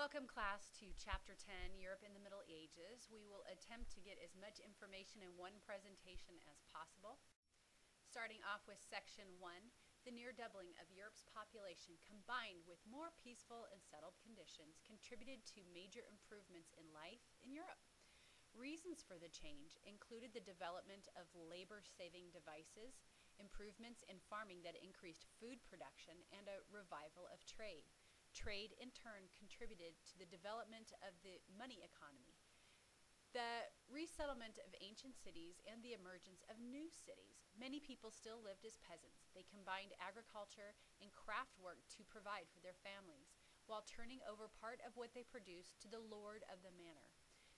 Welcome, class, to Chapter 10, Europe in the Middle Ages. We will attempt to get as much information in one presentation as possible. Starting off with Section 1, the near doubling of Europe's population combined with more peaceful and settled conditions contributed to major improvements in life in Europe. Reasons for the change included the development of labor-saving devices, improvements in farming that increased food production, and a revival of trade. Trade, in turn, contributed to the development of the money economy, the resettlement of ancient cities, and the emergence of new cities. Many people still lived as peasants. They combined agriculture and craft work to provide for their families, while turning over part of what they produced to the lord of the manor.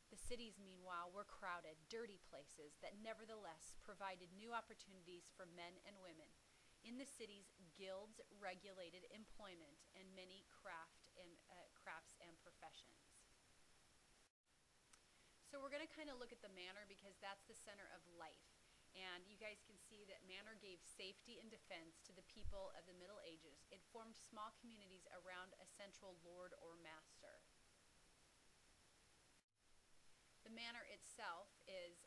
The cities, meanwhile, were crowded, dirty places that nevertheless provided new opportunities for men and women. In the cities, guilds regulated employment and many crafts and professions. So we're going to kind of look at the manor because that's the center of life. And you guys can see that manor gave safety and defense to the people of the Middle Ages. It formed small communities around a central lord or master. The manor itself is,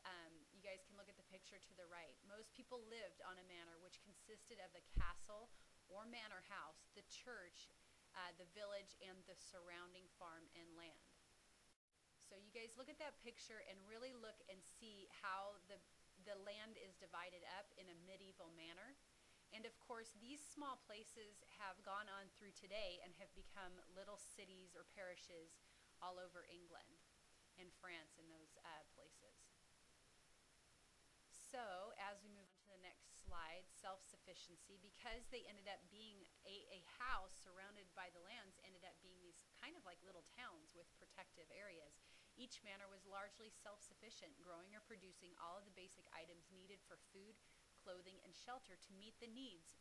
you guys can look at the picture to the right. Most people lived on a manor which consisted of the castle or manor house, the church, the village, and the surrounding farm and land. So you guys look at that picture and really look and see how the land is divided up in a medieval manner. And of course, these small places have gone on through today and have become little cities or parishes all over England and France and those places. So as we move on to the next slide, self-sufficiency, because they ended up being a house surrounded by the lands, ended up being these kind of like little towns with protective areas. Each manor was largely self-sufficient, growing or producing all of the basic items needed for food, clothing, and shelter to meet the needs.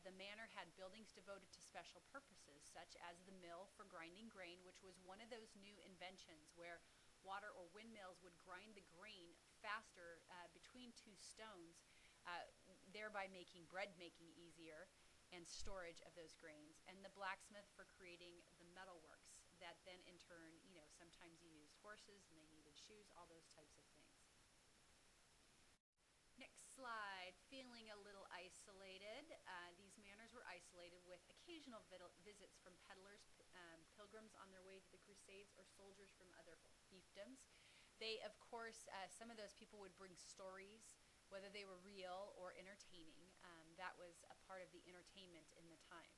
The manor had buildings devoted to special purposes, such as the mill for grinding grain, which was one of those new inventions where water or windmills would grind the grain faster between two stones, thereby making bread making easier and storage of those grains, and the blacksmith for creating the metalworks that then in turn, sometimes you used horses and they needed shoes, all those types of things. Next slide, feeling a little isolated. These manors were isolated with occasional visits from peddlers, pilgrims on their way to the Crusades, or soldiers from other fiefdoms. They, of course, some of those people would bring stories, whether they were real or entertaining. That was a part of the entertainment in the time.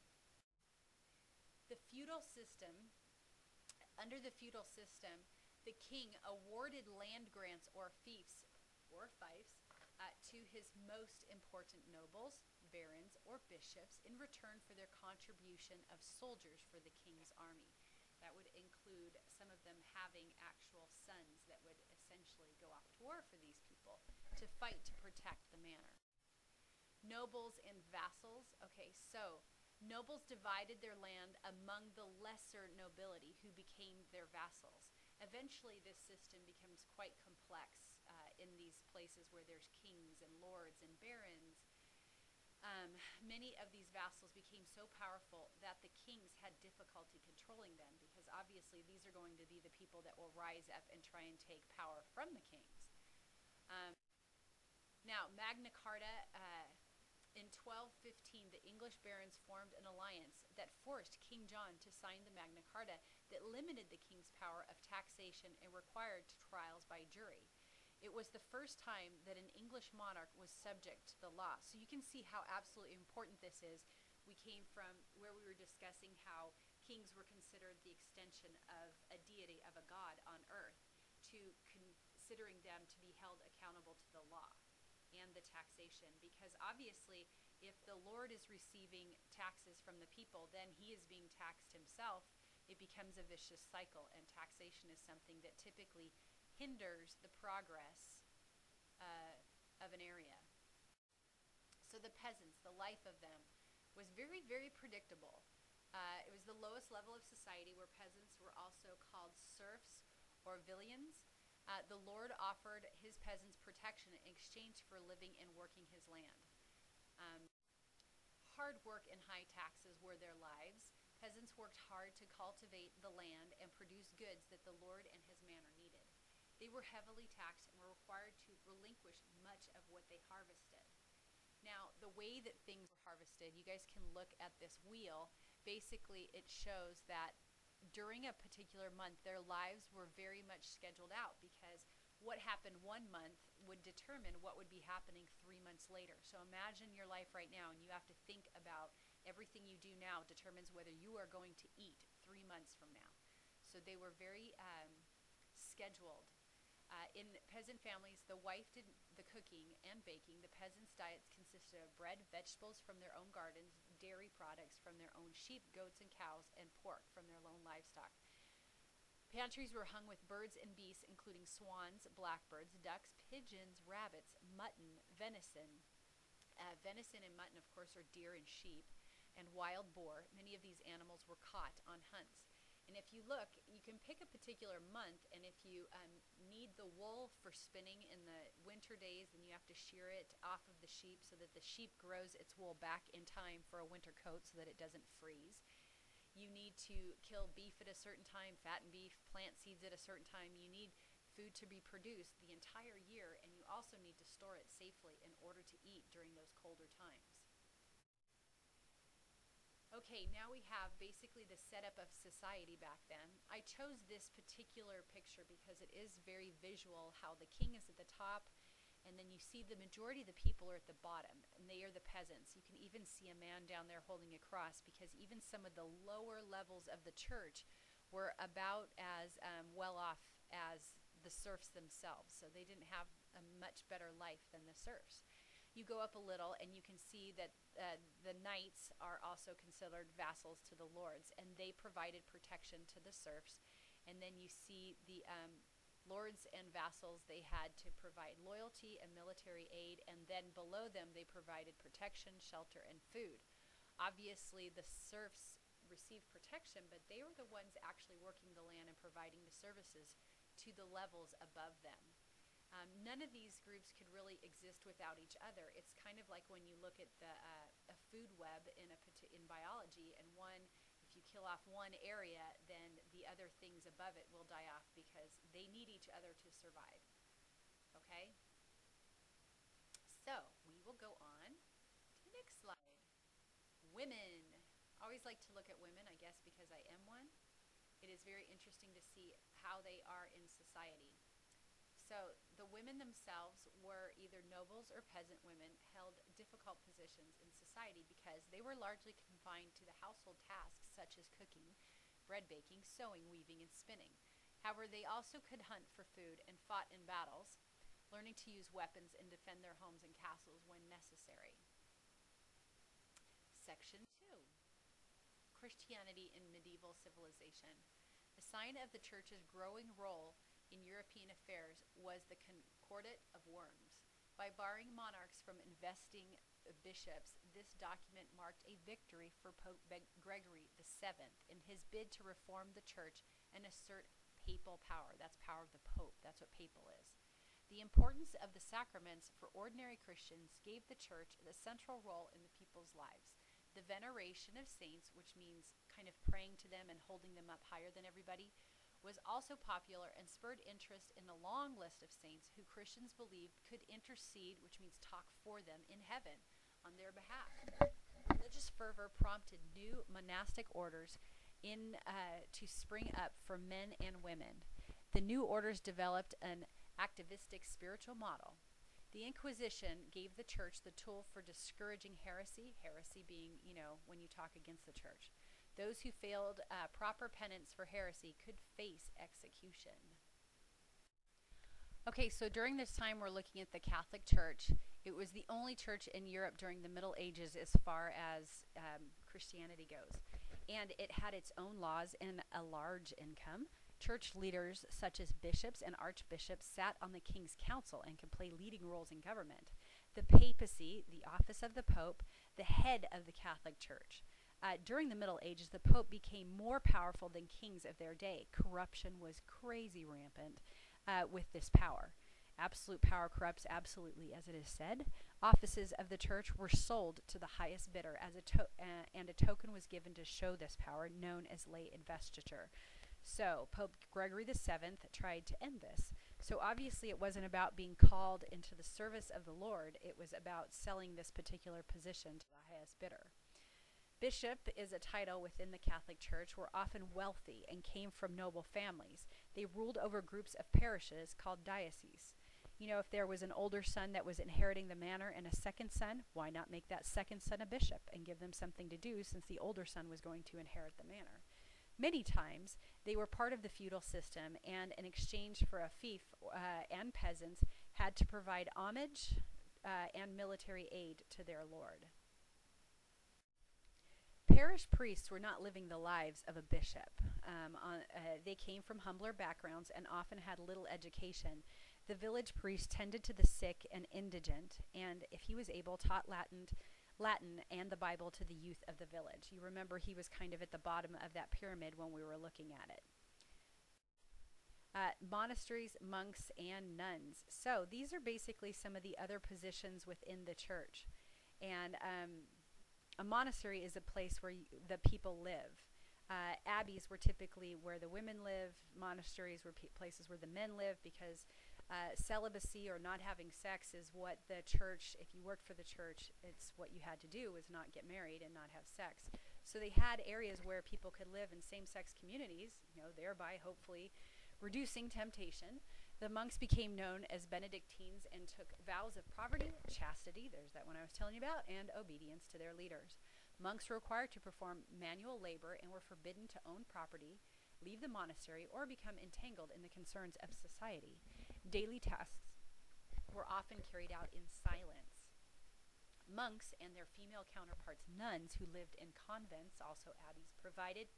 The feudal system, under the feudal system, the king awarded land grants or fiefs to his most important nobles, barons, or bishops in return for their contribution of soldiers for the king's army. That would include some of them having actual sons that would essentially go off to war for these people to fight to protect the manor. Nobles and vassals. Okay, so nobles divided their land among the lesser nobility who became their vassals. Eventually, this system becomes quite complex in these places where there's kings and lords and barons. Many of these vassals became so powerful that the kings had difficulty controlling them, because obviously these are going to be the people that will rise up and try and take power from the kings. Now, Magna Carta, in 1215, the English barons formed an alliance that forced King John to sign the Magna Carta that limited the king's power of taxation and required trials by jury. It was the first time that an English monarch was subject to the law. So you can see how absolutely important this is. We came from where we were discussing how kings were considered the extension of a deity, of a god on earth, to considering them to be held accountable to the law and the taxation. Because obviously, if the Lord is receiving taxes from the people, then he is being taxed himself. It becomes a vicious cycle, and taxation is something that typically hinders the progress of an area. So the peasants, the life of them was very, very predictable. It was the lowest level of society, where peasants were also called serfs or villeins. The Lord offered his peasants protection in exchange for living and working his land. Hard work and high taxes were their lives. Peasants worked hard to cultivate the land and produce goods that the Lord and his manor needed. They were heavily taxed and were required to relinquish much of what they harvested. Now, the way that things were harvested, you guys can look at this wheel. Basically, it shows that during a particular month, their lives were very much scheduled out, because what happened one month would determine what would be happening 3 months later. So imagine your life right now, and you have to think about everything you do now determines whether you are going to eat 3 months from now. So they were very scheduled. In peasant families, the wife did the cooking and baking. The peasants' diets consisted of bread, vegetables from their own gardens, dairy products from their own sheep, goats, and cows, and pork from their own livestock. Pantries were hung with birds and beasts, including swans, blackbirds, ducks, pigeons, rabbits, mutton, venison. Venison and mutton, of course, are deer and sheep, and wild boar. Many of these animals were caught on hunts. And if you look, you can pick a particular month, and if you need the wool for spinning in the winter days, then you have to shear it off of the sheep so that the sheep grows its wool back in time for a winter coat so that it doesn't freeze. You need to kill beef at a certain time, fatten beef, plant seeds at a certain time. You need food to be produced the entire year, and you also need to store it safely in order to eat during those colder times. Okay, now we have basically the setup of society back then. I chose this particular picture because it is very visual, how the king is at the top, and then you see the majority of the people are at the bottom, and they are the peasants. You can even see a man down there holding a cross, because even some of the lower levels of the church were about as well off as the serfs themselves, so they didn't have a much better life than the serfs. You go up a little and you can see that the knights are also considered vassals to the lords, and they provided protection to the serfs. And then you see the lords and vassals, they had to provide loyalty and military aid, and then below them they provided protection, shelter, and food. Obviously the serfs received protection, but they were the ones actually working the land and providing the services to the levels above them. None of these groups could really exist without each other. It's kind of like when you look at a food web in biology, and if you kill off one area, then the other things above it will die off, because they need each other to survive. Okay? So we will go on to the next slide. Women. I always like to look at women, I guess because I am one. It is very interesting to see how they are in society. So the women themselves were either nobles or peasant women, held difficult positions in society because they were largely confined to the household tasks such as cooking, bread baking, sewing, weaving, and spinning. However, they also could hunt for food and fought in battles, learning to use weapons and defend their homes and castles when necessary. Section 2. Christianity in medieval civilization. A sign of the church's growing role in European affairs was the Concordat of Worms. By barring monarchs from investing bishops, this document marked a victory for Pope Gregory VII in his bid to reform the church and assert papal power. That's power of the Pope. That's what papal is. The importance of the sacraments for ordinary Christians gave the church the central role in the people's lives. The veneration of saints, which means kind of praying to them and holding them up higher than everybody, was also popular and spurred interest in the long list of saints who Christians believed could intercede, which means talk for them, in heaven on their behalf. Religious fervor prompted new monastic orders to spring up for men and women. The new orders developed an activistic spiritual model. The Inquisition gave the church the tool for discouraging heresy being, when you talk against the church. Those who failed proper penance for heresy could face execution. Okay, so during this time we're looking at the Catholic Church. It was the only church in Europe during the Middle Ages as far as Christianity goes. And it had its own laws and a large income. Church leaders such as bishops and archbishops sat on the king's council and could play leading roles in government. The papacy, the office of the Pope, the head of the Catholic Church. During the Middle Ages, the Pope became more powerful than kings of their day. Corruption was crazy rampant with this power. Absolute power corrupts absolutely, as it is said. Offices of the church were sold to the highest bidder and a token was given to show this power, known as lay investiture. So Pope Gregory VII tried to end this. So obviously it wasn't about being called into the service of the Lord. It was about selling this particular position to the highest bidder. Bishop is a title within the Catholic Church, were often wealthy and came from noble families. They ruled over groups of parishes called dioceses. You know, if there was an older son that was inheriting the manor and a second son, why not make that second son a bishop and give them something to do, since the older son was going to inherit the manor? Many times, they were part of the feudal system, and in exchange for a fief and peasants had to provide homage and military aid to their lord. Parish priests were not living the lives of a bishop. They came from humbler backgrounds and often had little education. The village priest tended to the sick and indigent, and if he was able, taught Latin and the Bible to the youth of the village. You remember he was kind of at the bottom of that pyramid when we were looking at it. Monasteries, monks, and nuns. So these are basically some of the other positions within the church. And a monastery is a place where the people live. Abbeys were typically where the women live. Monasteries were places where the men live, because celibacy or not having sex is what the church, if you worked for the church, it's what you had to do, was not get married and not have sex. So they had areas where people could live in same-sex communities, you know, thereby hopefully reducing temptation. The monks became known as Benedictines and took vows of poverty, chastity, there's that one I was telling you about, and obedience to their leaders. Monks were required to perform manual labor and were forbidden to own property, leave the monastery, or become entangled in the concerns of society. Daily tasks were often carried out in silence. Monks and their female counterparts, nuns, who lived in convents, also abbeys, provided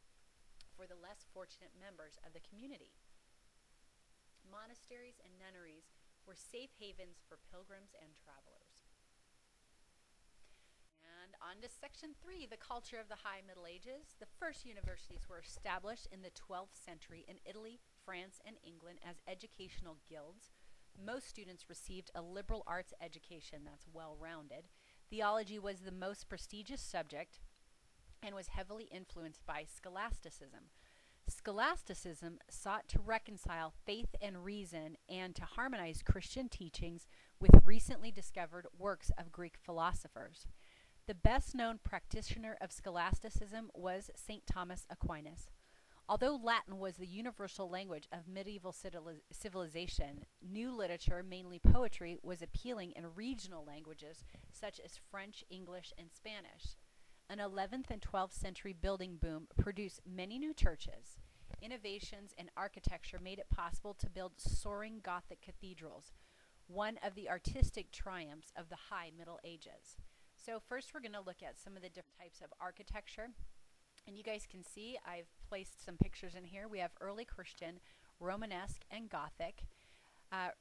for the less fortunate members of the community. Monasteries and nunneries were safe havens for pilgrims and travelers. And on to section 3, the culture of the High Middle Ages. The first universities were established in the 12th century in Italy, France, and England as educational guilds. Most students received a liberal arts education that's well-rounded. Theology was the most prestigious subject and was heavily influenced by scholasticism. Scholasticism sought to reconcile faith and reason and to harmonize Christian teachings with recently discovered works of Greek philosophers. The best-known practitioner of scholasticism was St. Thomas Aquinas. Although Latin was the universal language of medieval civilization, new literature, mainly poetry, was appealing in regional languages such as French, English, and Spanish. An 11th and 12th century building boom produced many new churches. Innovations in architecture made it possible to build soaring Gothic cathedrals, one of the artistic triumphs of the High Middle Ages. So first we're going to look at some of the different types of architecture. And you guys can see I've placed some pictures in here. We have early Christian, Romanesque, and Gothic.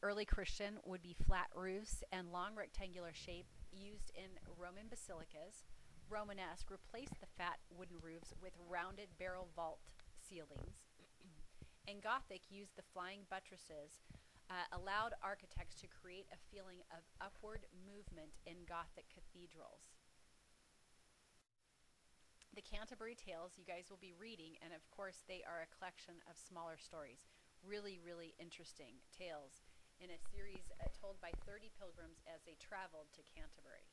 Early Christian would be flat roofs and long rectangular shape used in Roman basilicas. Romanesque replaced the fat wooden roofs with rounded barrel vault ceilings. And Gothic used the flying buttresses, allowed architects to create a feeling of upward movement in Gothic cathedrals. The Canterbury Tales you guys will be reading, and of course they are a collection of smaller stories. Really, really interesting tales in a series told by 30 pilgrims as they traveled to Canterbury.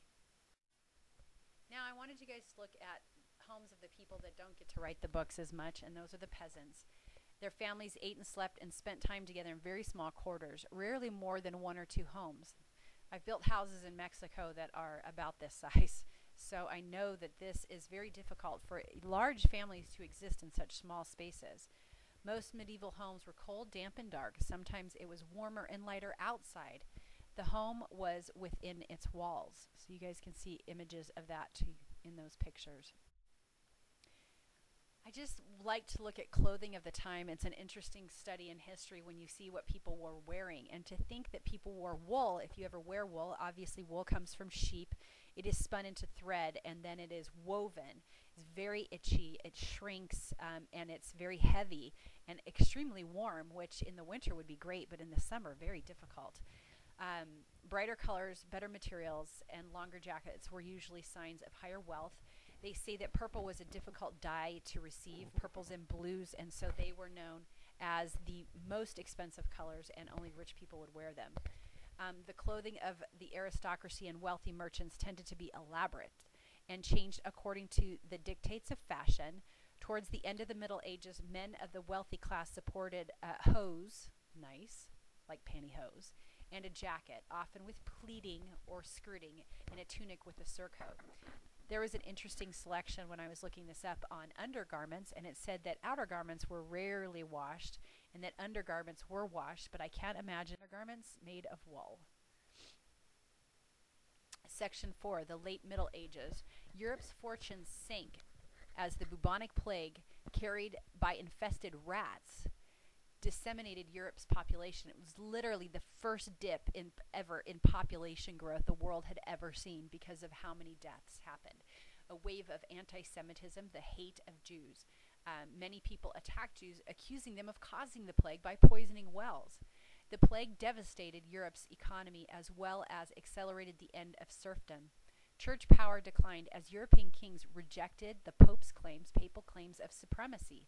Now I wanted you guys to look at homes of the people that don't get to write the books as much, and those are the peasants. Their families ate and slept and spent time together in very small quarters, rarely more than 1 or 2 homes. I've built houses in Mexico that are about this size. So I know that this is very difficult for large families to exist in such small spaces. Most medieval homes were cold, damp, and dark. Sometimes it was warmer and lighter outside. The home was within its walls. So you guys can see images of that too in those pictures. I just like to look at clothing of the time. It's an interesting study in history when you see what people were wearing. And to think that people wore wool, if you ever wear wool, obviously wool comes from sheep. It is spun into thread and then it is woven. It's very itchy, it shrinks, and it's very heavy and extremely warm, which in the winter would be great, but in the summer, very difficult. Brighter colors, better materials, and longer jackets were usually signs of higher wealth. They say that purple was a difficult dye to receive, purples and blues, and so they were known as the most expensive colors, and only rich people would wear them. The clothing of the aristocracy and wealthy merchants tended to be elaborate and changed according to the dictates of fashion. Towards the end of the Middle Ages, men of the wealthy class supported hose, nice, like pantyhose, and a jacket, often with pleating or skirting, and a tunic with a surcoat. There was an interesting selection when I was looking this up on undergarments, and it said that outer garments were rarely washed and that undergarments were washed, but I can't imagine undergarments made of wool. Section 4, the late Middle Ages. Europe's fortunes sank as the bubonic plague, carried by infested rats, disseminated Europe's population. It was literally the first dip ever in population growth the world had ever seen because of how many deaths happened. A wave of anti-Semitism, the hate of Jews. Many people attacked Jews, accusing them of causing the plague by poisoning wells. The plague devastated Europe's economy as well as accelerated the end of serfdom. Church power declined as European kings rejected the Pope's papal claims of supremacy.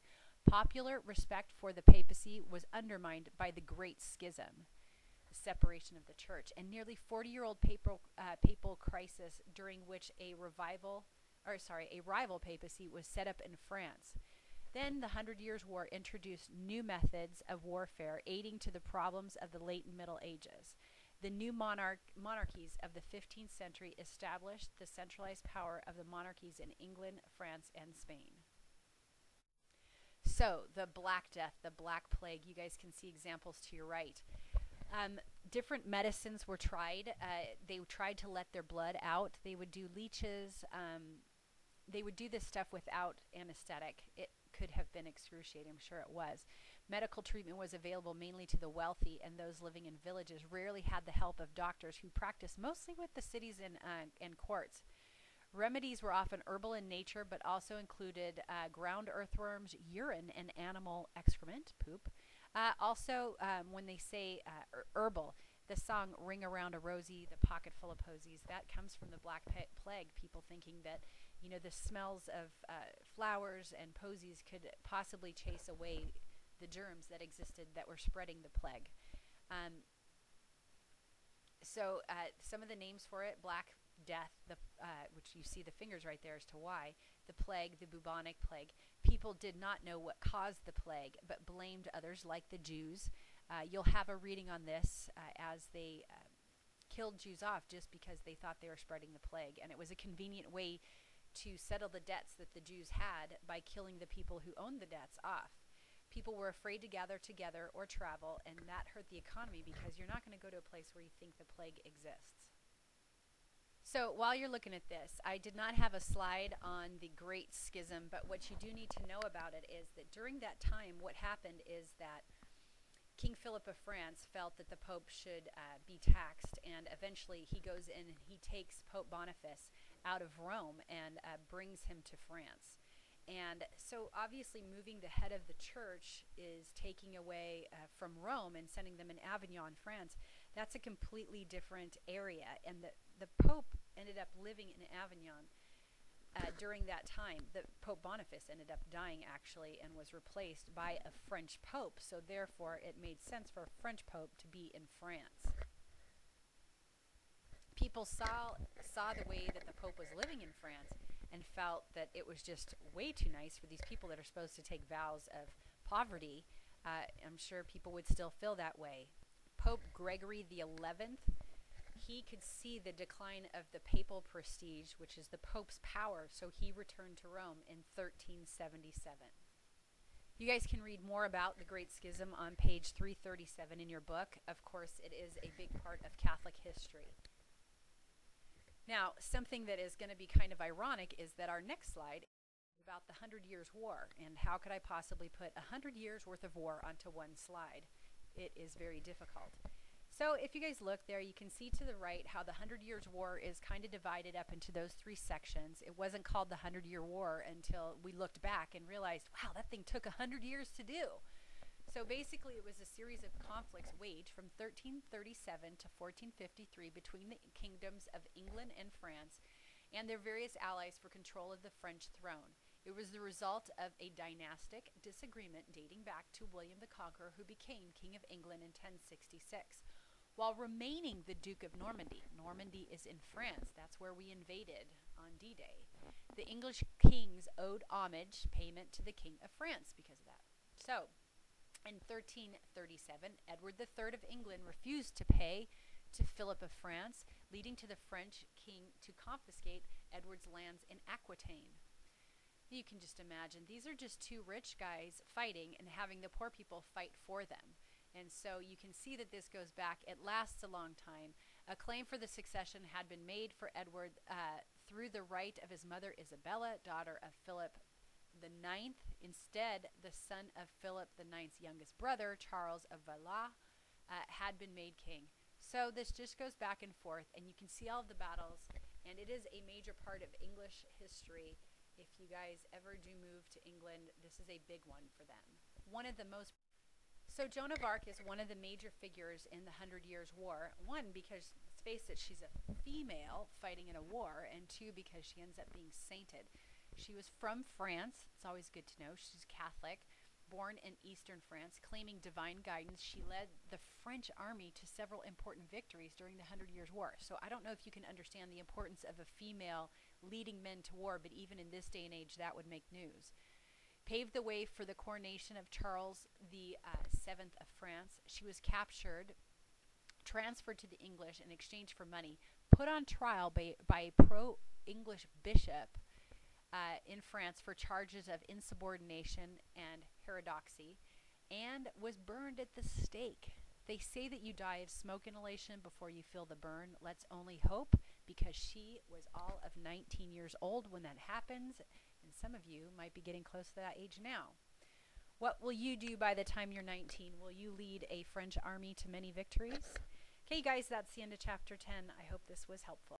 Popular respect for the papacy was undermined by the Great Schism, the separation of the church, and nearly 40-year-old papal crisis during which a rival papacy was set up in France. Then the 100 Years' War introduced new methods of warfare, aiding to the problems of the late Middle Ages. The new monarchies of the 15th century established the centralized power of the monarchies in England, France, and Spain. So, the Black Death, the Black Plague, you guys can see examples to your right. Different medicines were tried. They tried to let their blood out. They would do leeches. They would do this stuff without anesthetic. It could have been excruciating, I'm sure it was. Medical treatment was available mainly to the wealthy, and those living in villages rarely had the help of doctors who practiced mostly with the cities and courts. Remedies were often herbal in nature, but also included ground earthworms, urine, and animal excrement, poop. When they say herbal, the song Ring Around a Rosie, the Pocket Full of Posies, that comes from the Black Plague, people thinking that, you know, the smells of flowers and posies could possibly chase away the germs that existed that were spreading the plague. Some of the names for it: Black Death, which you see the fingers right there as to why, the plague, the bubonic plague. People did not know what caused the plague, but blamed others, like the Jews. You'll have a reading on this as they killed Jews off just because they thought they were spreading the plague, and it was a convenient way to settle the debts that the Jews had by killing the people who owned the debts off. People were afraid to gather together or travel, and that hurt the economy because you're not going to go to a place where you think the plague exists. So while you're looking at this, I did not have a slide on the Great Schism, but what you do need to know about it is that during that time, what happened is that King Philip of France felt that the Pope should be taxed, and eventually he goes in and he takes Pope Boniface out of Rome and brings him to France. And so obviously moving the head of the church is taking away from Rome and sending them in Avignon, France. That's a completely different area. And the Pope ended up living in Avignon during that time. The Pope Boniface ended up dying, actually, and was replaced by a French Pope. So therefore, it made sense for a French Pope to be in France. People saw the way that the Pope was living in France and felt that it was just way too nice for these people that are supposed to take vows of poverty. I'm sure people would still feel that way. Pope Gregory XI, he could see the decline of the papal prestige, which is the Pope's power, so he returned to Rome in 1377. You guys can read more about the Great Schism on page 337 in your book. Of course, it is a big part of Catholic history. Now, something that is going to be kind of ironic is that our next slide is about the 100 Years' War, and how could I possibly put 100 years worth of war onto one slide? It is very difficult. So if you guys look there, you can see to the right how the 100 Years' War is kind of divided up into those three sections. It wasn't called the 100-Year War until we looked back and realized, wow, that thing took 100 years to do. So basically, it was a series of conflicts waged from 1337 to 1453 between the kingdoms of England and France and their various allies for control of the French throne. It was the result of a dynastic disagreement dating back to William the Conqueror, who became King of England in 1066, while remaining the Duke of Normandy. Normandy is in France. That's where we invaded on D-Day. The English kings owed homage payment to the King of France because of that. So, in 1337, Edward III of England refused to pay to Philip of France, leading to the French king to confiscate Edward's lands in Aquitaine. You can just imagine, these are just two rich guys fighting and having the poor people fight for them. And so you can see that this goes back. It lasts a long time. A claim for the succession had been made for Edward through the right of his mother Isabella, daughter of Philip IX. Instead, the son of Philip IX's youngest brother, Charles of Valois, had been made king. So this just goes back and forth, and you can see all of the battles, and it is a major part of English history. If you guys ever do move to England, this is a big one for them. So Joan of Arc is one of the major figures in the 100 Years' War. One, because, let's face it, she's a female fighting in a war, and two, because she ends up being sainted. She was from France. It's always good to know. She's Catholic, born in eastern France, claiming divine guidance. She led the French army to several important victories during the 100 Years' War. So I don't know if you can understand the importance of a female leading men to war, but even in this day and age, that would make news. Paved the way for the coronation of Charles the VII of France. She was captured, transferred to the English in exchange for money, put on trial by a pro-English bishop in France for charges of insubordination and heterodoxy, and was burned at the stake. They say that you die of smoke inhalation before you feel the burn. Let's only hope, because she was all of 19 years old when that happens, and some of you might be getting close to that age now. What will you do by the time you're 19? Will you lead a French army to many victories? Okay, guys, that's the end of chapter 10. I hope this was helpful.